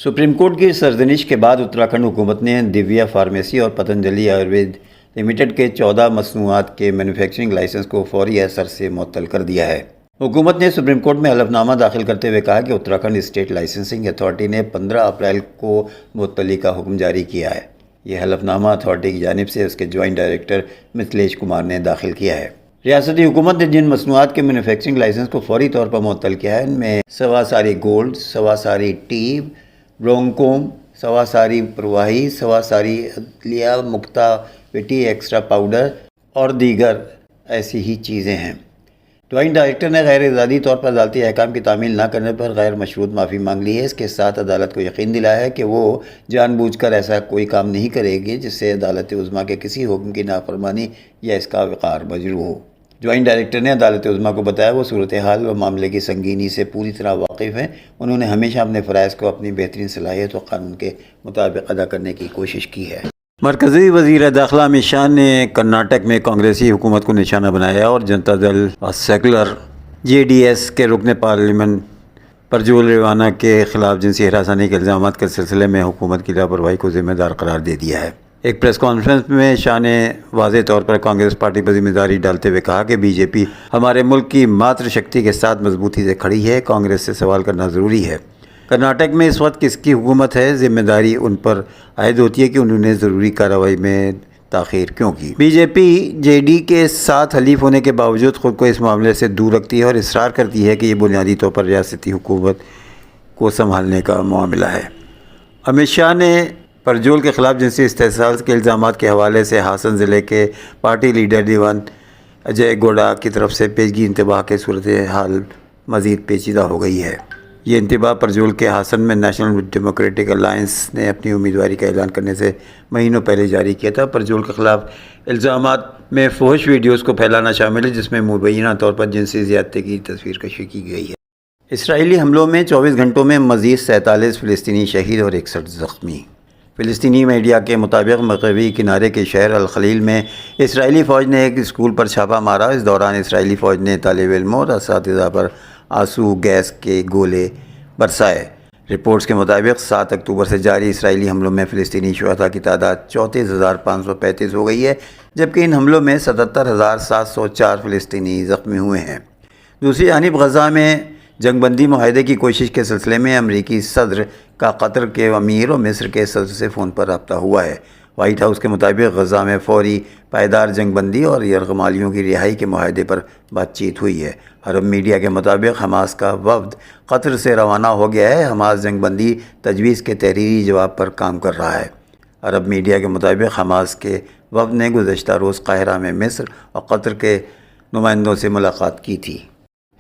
Supreme court की सरजनिश के बाद उत्तराखंड हुकूमत ने दिव्या फार्मेसी और पतंजलि आयुर्वेद लिमिटेड के 14 मसनूआत के मैन्युफैक्चरिंग लाइसेंस को फौरी असर से मुअत्तल कर दिया है। हुकूमत ने सुप्रीम कोर्ट में हलफनामा दाखिल करते हुए कहा कि उत्तराखंड स्टेट लाइसेंसिंग अथॉरिटी ने 15 अप्रैल को मुअत्तली का हुक्म जारी किया है। यह हलफनामा अथॉरिटी की जानिब से उसके ज्वाइंट डायरेक्टर मिथिलेश कुमार ने दाखिल किया है। रियासती हुकूमत ने जिन मसनूआत के मैन्युफैक्चरिंग लाइसेंस को फौरी तौर पर मुअत्तल किया है इनमें सवासारी गोल्ड, सवासारी टी, ब्रोंकोम, सवासारी प्रवाही, सवासारी अदलिया, मुक्ता विटी एक्स्ट्रा पाउडर और दीगर ऐसी ही चीज़ें हैं। ज्वाइंट डायरेक्टर ने गैर इरादी तौर पर अदालती अहकाम की तामील न करने पर गैर मशरूत माफ़ी मांग ली है। इसके साथ अदालत को यकीन दिलाया है कि वो जानबूझकर ऐसा कोई काम नहीं करेगी जिससे अदालत उज़्मा के किसी हुक्म की नाफरमानी या इसका विकार मजरू हो। ज्वाइंट डायरेक्टर ने अदालत उज़्मा को बताया वो सूरत हाल व मामले की संगीनी से पूरी तरह वाकिफ़ हैं। उन्होंने हमेशा अपने फ़राइज़ को अपनी बेहतरीन सलाहियत और कानून के मुताबिक अदा करने की कोशिश की है। मरकज़ी वज़ीर दाखिला अमित शाह ने कर्नाटक में कांग्रेसी हुकूमत को निशाना बनाया और जनता दल और सेकुलर JDS के रुकन पार्लियामेंट प्रज्वल रेवाना के खिलाफ जिनसी हरासानी के इल्ज़ामात के सिलसिले में हुकूमत की लापरवाही को ज़िम्मेदार करार दे दिया है। एक प्रेस कॉन्फ्रेंस में शाह ने वाज़ेह तौर पर कांग्रेस पार्टी पर जिम्मेदारी डालते हुए कहा कि BJP हमारे मुल्क की मात्र शक्ति के साथ मजबूती से खड़ी है। कांग्रेस से सवाल करना ज़रूरी है। कर्नाटक में इस वक्त किसकी हुकूमत है, जिम्मेदारी उन पर आयद होती है कि उन्होंने ज़रूरी कार्रवाई में ताख़ीर क्यों की। BJP JD के साथ हलीफ होने के बावजूद ख़ुद को इस मामले से दूर रखती है और इसरार करती है कि ये बुनियादी तौर पर रियासती हुकूमत को संभालने का मामला है। अमित शाह ने प्रज्वल के ख़िलाफ़ जिनसी इस्तेहसाल के इल्ज़ामात के हवाले से हासन ज़िले के पार्टी लीडर दीवान अजय गौड़ा की तरफ से पेशगी इंतबाह की सूरत हाल मज़ीद पेचीदा हो गई है। ये इंतबाह प्रज्वल के हासन में नेशनल डेमोक्रेटिक अलायंस ने अपनी उम्मीदवारी का ऐलान करने से महीनों पहले जारी किया था। प्रज्वल के ख़िलाफ़ इल्ज़ामात में फ़ोहश वीडियोज़ को फैलाना शामिल है जिसमें मुबैना तौर पर जिनसी ज़्यादती की तस्वीर कशी की गई है। इसराइली हमलों में 24 घंटों में मज़ीद 47 फ़िलिस्तीनी शहीद और 61 ज़ख्मी। फ़िलिस्तीनी मीडिया के मुताबिक मग़रबी किनारे के शहर अल खलील में इसराइली फ़ौज ने एक स्कूल पर छापा मारा। इस दौरान इसराइली फ़ौज ने तालिब इल्मों और असातिज़ा पर आंसू गैस के गोले बरसाए। रिपोर्ट्स के मुताबिक 7 अक्टूबर से जारी इसराइली हमलों में फ़िलिस्तीनी शुहदा की तादाद 34,535 हो गई है, जबकि इन हमलों में 77,704 फ़िलिस्तीनी ज़ख्मी हुए हैं। दूसरी जानिब गज़ा में जंगबंदी मुआहदे की कोशिश के सिलसिले में अमरीकी सदर का कतर के अमीर और मिस्र के सदर से फ़ोन पर रब्ता हुआ है। वाइट हाउस के मुताबिक गज़ा में फ़ौरी पायदार जंगबंदी और यरगमालियों की रिहाई के मुआहदे पर बातचीत हुई है। अरब मीडिया के मुताबिक हमास का वफ़द कतर से रवाना हो गया है। हमास जंगबंदी तजवीज़ के तहरीरी जवाब पर काम कर रहा है। अरब मीडिया के मुताबिक हमास के वफ़द ने गुज़श्ता रोज़ काहिरा में मिस्र और कतर के नुमाइंदों से मुलाकात की थी।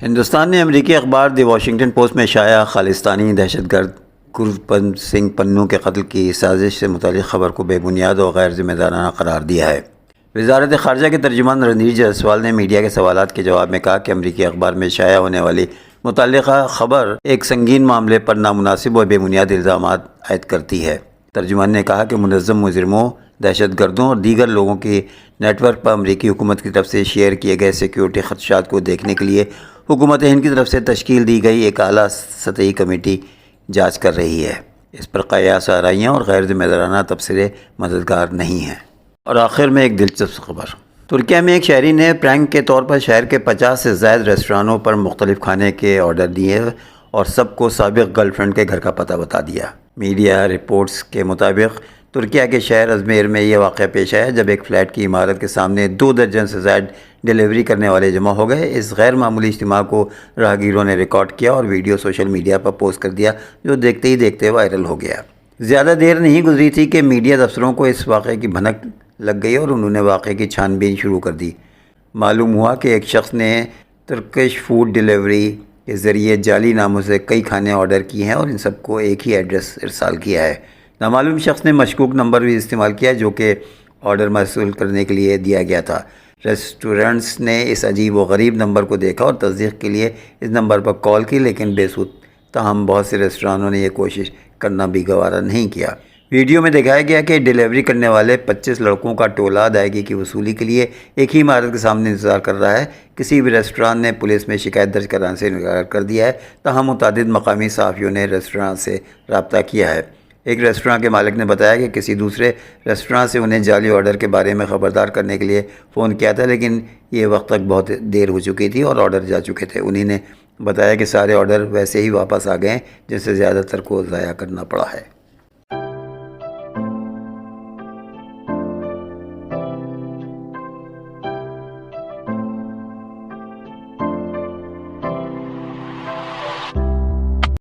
हिंदुस्तान ने अमरीकी अखबार द वाशिंगटन पोस्ट में शाया खालिस्तानी दहशतगर्द गुरबंद सिंह पन्नू के कत्ल की साजिश से मुतालिक ख़बर को बेबुनियाद और गैर ज़िम्मेदाराना करार दिया है। वज़ारत ख़ारजा के तर्जुमान रणधीर जायसवाल ने मीडिया के सवालात के जवाब में कहा कि अमरीकी अखबार में शाया होने वाली मुतल्लिक़ा ख़बर एक संगीन मामले पर नामुनासिब और बेबुनियाद इल्ज़ामात आयद करती है। तर्जुमान ने कहा कि मुनज़्ज़म मुजरिमों, दहशतगर्दों और दीगर लोगों के नेटवर्क पर अमरीकी हुकूमत की तरफ से शेयर किए गए सिक्योरिटी ख़दशात को देखने के लिए हुकूमत हिंद की तरफ से तश्कील दी गई एक आला सतही कमेटी जांच कर रही है। इस पर क़यास आराइयाँ और गैर ज़िम्मेदाराना तबसरे मददगार नहीं हैं। और आखिर में एक दिलचस्प खबर, तुर्किया में एक शहरी ने प्रैंक के तौर पर शहर के 50 से ज़ायद रेस्टोरानों पर मुख्तलिफ खाने के ऑर्डर दिए और सबको साबिक़ गर्लफ्रेंड के घर का पता बता दिया। मीडिया रिपोर्ट्स के मुताबिक तुर्किया के शहर अजमेर में यह वाक़या पेश आया जब एक फ़्लैट की इमारत के सामने 2 दर्जन से ज़ायद डिलीवरी करने वाले जमा हो गए। इस गैर मामूली इज्तिमा को राहगीरों ने रिकॉर्ड किया और वीडियो सोशल मीडिया पर पोस्ट कर दिया, जो देखते ही देखते वायरल हो गया। ज़्यादा देर नहीं गुजरी थी कि मीडिया दफ्तरों को इस वाक़े की भनक लग गई और उन्होंने वाक़े की छानबीन शुरू कर दी। मालूम हुआ कि एक शख्स ने तुर्किश फूड डिलीवरी के ज़रिए जाली नामों से कई खाने ऑर्डर किए हैं और इन सबको एक ही एड्रेस इरसाल किया है। नामालूम शख्स ने मशकूक नंबर भी इस्तेमाल किया जो कि ऑर्डर मौसूल करने के लिए दिया गया था। रेस्टोरेंट्स ने इस अजीब व गरीब नंबर को देखा और तस्दीक के लिए इस नंबर पर कॉल की, लेकिन बेसूद। ताहम बहुत से रेस्टोरेंटों ने यह कोशिश करना भी गवारा नहीं किया। ویڈیو میں دکھایا گیا کہ ڈیلیوری کرنے والے 25 لڑکوں کا ٹولہ ادائیگی کی وصولی کے لیے ایک ہی عمارت کے سامنے انتظار کر رہا ہے۔ کسی بھی ریسٹوران نے پولیس میں شکایت درج کرانے سے انکار کر دیا ہے، تاہم متعدد مقامی صحافیوں نے ریسٹوران سے رابطہ کیا ہے۔ ایک ریسٹوران کے مالک نے بتایا کہ کسی دوسرے ریسٹوران سے انہیں جعلی آرڈر کے بارے میں خبردار کرنے کے لیے فون کیا تھا، لیکن یہ وقت تک بہت دیر ہو چکی تھی اور آرڈر جا چکے تھے۔ انہیں نے بتایا کہ سارے آرڈر ویسے ہی واپس آ گئے ہیں، جن سے زیادہ تر کو ضائع کرنا پڑا ہے۔